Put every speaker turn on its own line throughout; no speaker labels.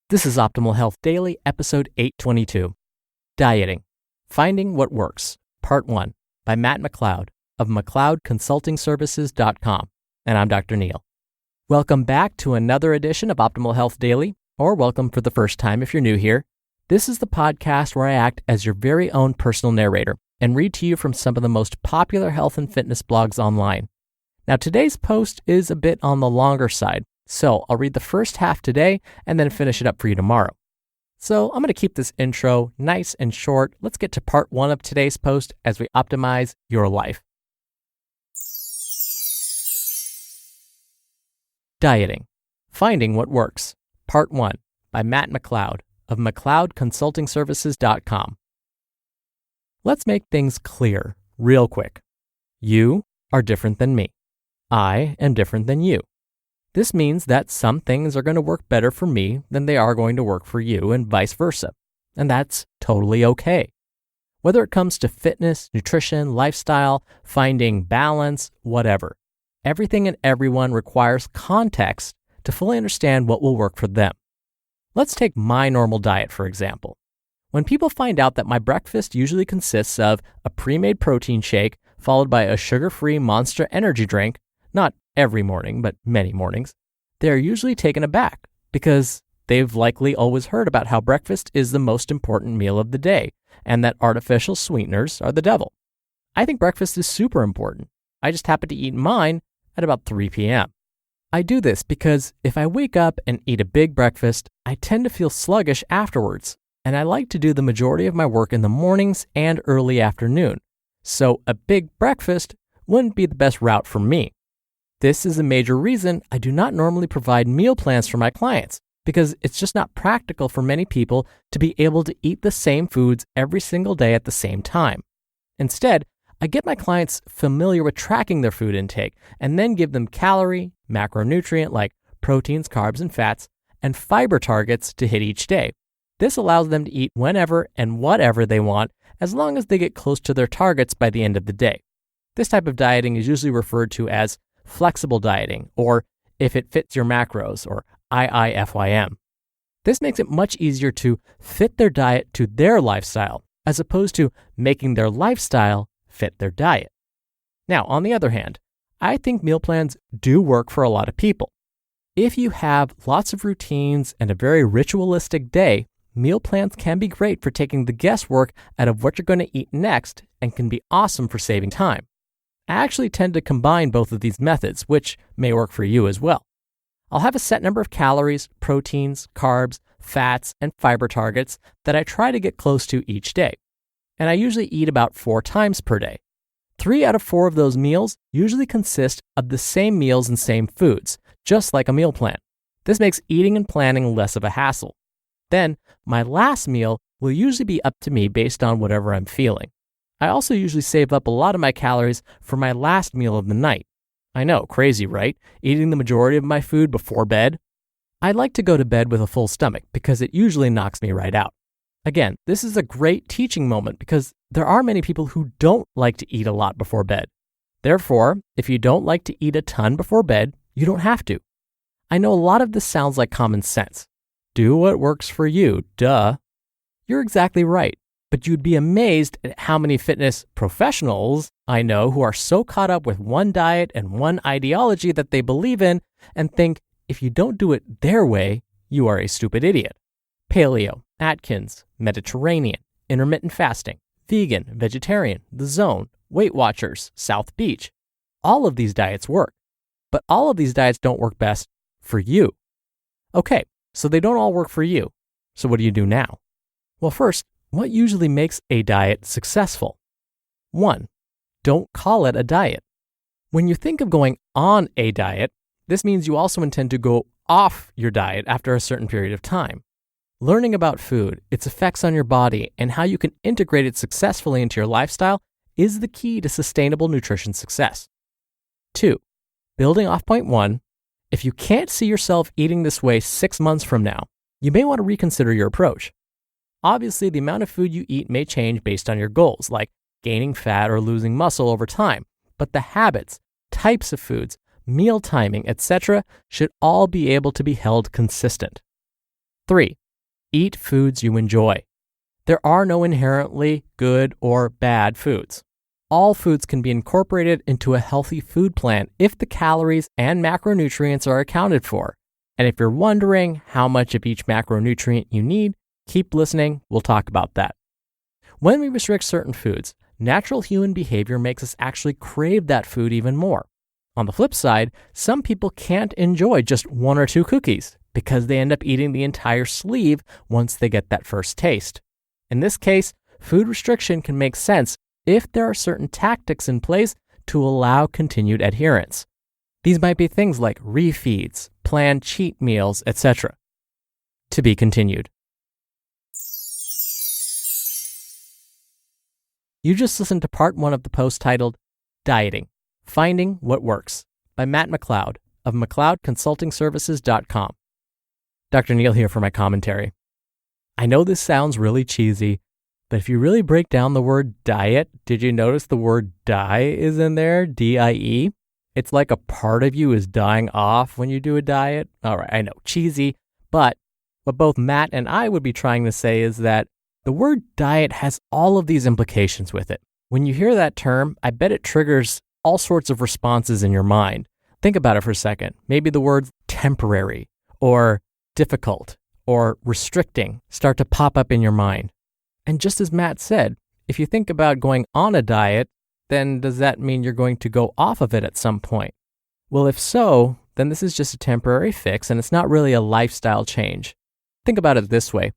This is Optimal Health Daily, episode 822. Dieting. Finding What Works, Part 1, by McLeod of McLeodConsultingServices.com. And I'm Dr. Neil. Welcome back to another edition of Optimal Health Daily, or welcome for the first time if you're new here. This is the podcast where I act as your very own personal narrator and read to you from some of the most popular health and fitness blogs online. Now, today's post is a bit on the longer side, so I'll read the first half today and then finish it up for you tomorrow. So I'm going to keep this intro nice and short. Let's get to part 1 of today's post as we optimize your life. Dieting. Finding What Works, Part 1, by McLeod of McLeodConsultingServices.com. Let's make things clear real quick. You are different than me. I am different than you. This means that some things are going to work better for me than they are going to work for you and vice versa. And that's totally okay. Whether it comes to fitness, nutrition, lifestyle, finding balance, whatever, everything and everyone requires context to fully understand what will work for them. Let's take my normal diet, for example. When people find out that my breakfast usually consists of a pre-made protein shake followed by a sugar-free Monster energy drink, not every morning, but many mornings, they're usually taken aback because they've likely always heard about how breakfast is the most important meal of the day and that artificial sweeteners are the devil. I think breakfast is super important. I just happen to eat mine at about 3 p.m. I do this because if I wake up and eat a big breakfast, I tend to feel sluggish afterwards, and I like to do the majority of my work in the mornings and early afternoon. So a big breakfast wouldn't be the best route for me. This is a major reason I do not normally provide meal plans for my clients, because it's just not practical for many people to be able to eat the same foods every single day at the same time. Instead, I get my clients familiar with tracking their food intake and then give them calorie, macronutrient like proteins, carbs, and fats, and fiber targets to hit each day. This allows them to eat whenever and whatever they want as long as they get close to their targets by the end of the day. This type of dieting is usually referred to as flexible dieting, or if it fits your macros, or IIFYM. This makes it much easier to fit their diet to their lifestyle, as opposed to making their lifestyle fit their diet. Now, on the other hand, I think meal plans do work for a lot of people. If you have lots of routines and a very ritualistic day, meal plans can be great for taking the guesswork out of what you're going to eat next and can be awesome for saving time. I actually tend to combine both of these methods, which may work for you as well. I'll have a set number of calories, proteins, carbs, fats, and fiber targets that I try to get close to each day. And I usually eat about 4 times per day. 3 out of 4 of those meals usually consist of the same meals and same foods, just like a meal plan. This makes eating and planning less of a hassle. Then, my last meal will usually be up to me based on whatever I'm feeling. I also usually save up a lot of my calories for my last meal of the night. I know, crazy, right? Eating the majority of my food before bed? I like to go to bed with a full stomach because it usually knocks me right out. Again, this is a great teaching moment because there are many people who don't like to eat a lot before bed. Therefore, if you don't like to eat a ton before bed, you don't have to. I know a lot of this sounds like common sense. Do what works for you, duh. You're exactly right. But you'd be amazed at how many fitness professionals I know who are so caught up with one diet and one ideology that they believe in and think if you don't do it their way, you are a stupid idiot. Paleo, Atkins, Mediterranean, intermittent fasting, vegan, vegetarian, The Zone, Weight Watchers, South Beach. All of these diets work, but all of these diets don't work best for you. Okay, so they don't all work for you. So what do you do now? Well, first, what usually makes a diet successful? 1. Don't call it a diet. When you think of going on a diet, this means you also intend to go off your diet after a certain period of time. Learning about food, its effects on your body, and how you can integrate it successfully into your lifestyle is the key to sustainable nutrition success. 2. Building off point 1, if you can't see yourself eating this way 6 months from now, you may want to reconsider your approach. Obviously, the amount of food you eat may change based on your goals, like gaining fat or losing muscle over time, but the habits, types of foods, meal timing, etc. should all be able to be held consistent. 3. Eat foods you enjoy. There are no inherently good or bad foods. All foods can be incorporated into a healthy food plan if the calories and macronutrients are accounted for. And if you're wondering how much of each macronutrient you need, keep listening, we'll talk about that. When we restrict certain foods, natural human behavior makes us actually crave that food even more. On the flip side, some people can't enjoy just 1 or 2 cookies because they end up eating the entire sleeve once they get that first taste. In this case, food restriction can make sense if there are certain tactics in place to allow continued adherence. These might be things like refeeds, planned cheat meals, etc. To be continued. You just listened to part 1 of the post titled Dieting, Finding What Works by Matt McLeod of McLeodConsultingServices.com. Dr. Neil here for my commentary. I know this sounds really cheesy, but if you really break down the word diet, did you notice the word die is in there? D-I-E? It's like a part of you is dying off when you do a diet. All right, I know, cheesy, but what both Matt and I would be trying to say is that the word diet has all of these implications with it. When you hear that term, I bet it triggers all sorts of responses in your mind. Think about it for a second. Maybe the words temporary or difficult or restricting start to pop up in your mind. And just as Matt said, if you think about going on a diet, then does that mean you're going to go off of it at some point? Well, if so, then this is just a temporary fix and it's not really a lifestyle change. Think about it this way.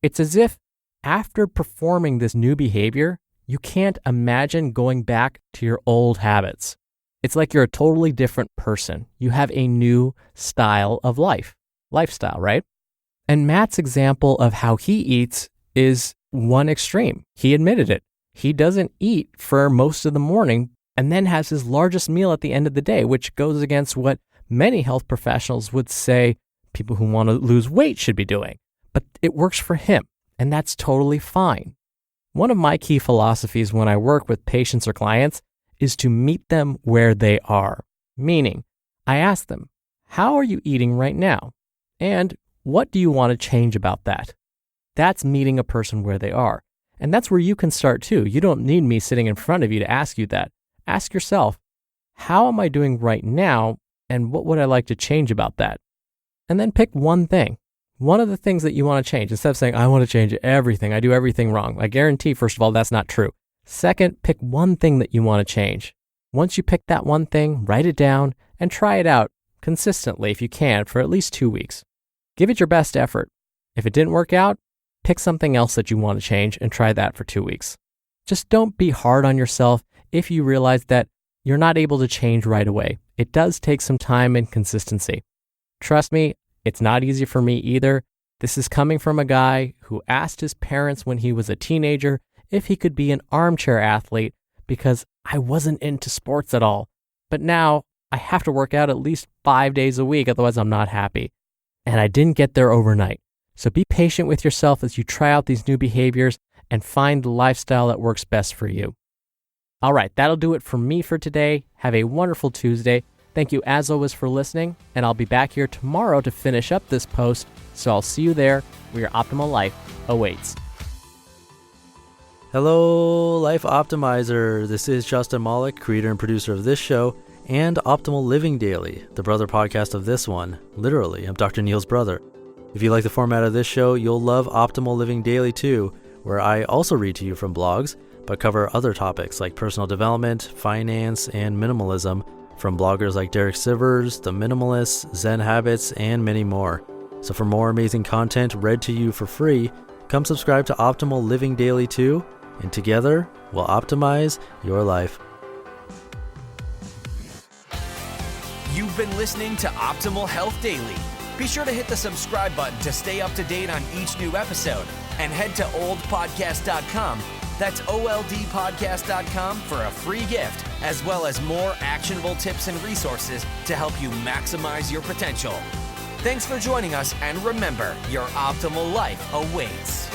It's as if after performing this new behavior, you can't imagine going back to your old habits. It's like you're a totally different person. You have a new style of lifestyle, right? And Matt's example of how he eats is one extreme. He admitted it. He doesn't eat for most of the morning and then has his largest meal at the end of the day, which goes against what many health professionals would say people who want to lose weight should be doing. But it works for him, and that's totally fine. One of my key philosophies when I work with patients or clients is to meet them where they are. Meaning, I ask them, how are you eating right now? And what do you want to change about that? That's meeting a person where they are. And that's where you can start too. You don't need me sitting in front of you to ask you that. Ask yourself, how am I doing right now? And what would I like to change about that? And then pick one thing. One of the things that you want to change, instead of saying, I want to change everything, I do everything wrong. I guarantee, first of all, that's not true. Second, pick one thing that you want to change. Once you pick that one thing, write it down and try it out consistently if you can for at least 2 weeks. Give it your best effort. If it didn't work out, pick something else that you want to change and try that for 2 weeks. Just don't be hard on yourself if you realize that you're not able to change right away. It does take some time and consistency. Trust me, it's not easy for me either. This is coming from a guy who asked his parents when he was a teenager if he could be an armchair athlete because I wasn't into sports at all. But now I have to work out at least 5 days a week, otherwise I'm not happy. And I didn't get there overnight. So be patient with yourself as you try out these new behaviors and find the lifestyle that works best for you. All right, that'll do it for me for today. Have a wonderful Tuesday. Thank you as always for listening, and I'll be back here tomorrow to finish up this post. So I'll see you there where your optimal life awaits.
Hello, Life Optimizer. This is Justin Malik, creator and producer of this show and Optimal Living Daily, the brother podcast of this one. Literally, I'm Dr. Neil's brother. If you like the format of this show, you'll love Optimal Living Daily too, where I also read to you from blogs, but cover other topics like personal development, finance, and minimalism from bloggers like Derek Sivers, The Minimalists, Zen Habits, and many more. So for more amazing content read to you for free, come subscribe to Optimal Living Daily too, and together we'll optimize your life.
You've been listening to Optimal Health Daily. Be sure to hit the subscribe button to stay up to date on each new episode, and head to oldpodcast.com. That's oldpodcast.com for a free gift, as well as more actionable tips and resources to help you maximize your potential. Thanks for joining us, and remember, your optimal life awaits.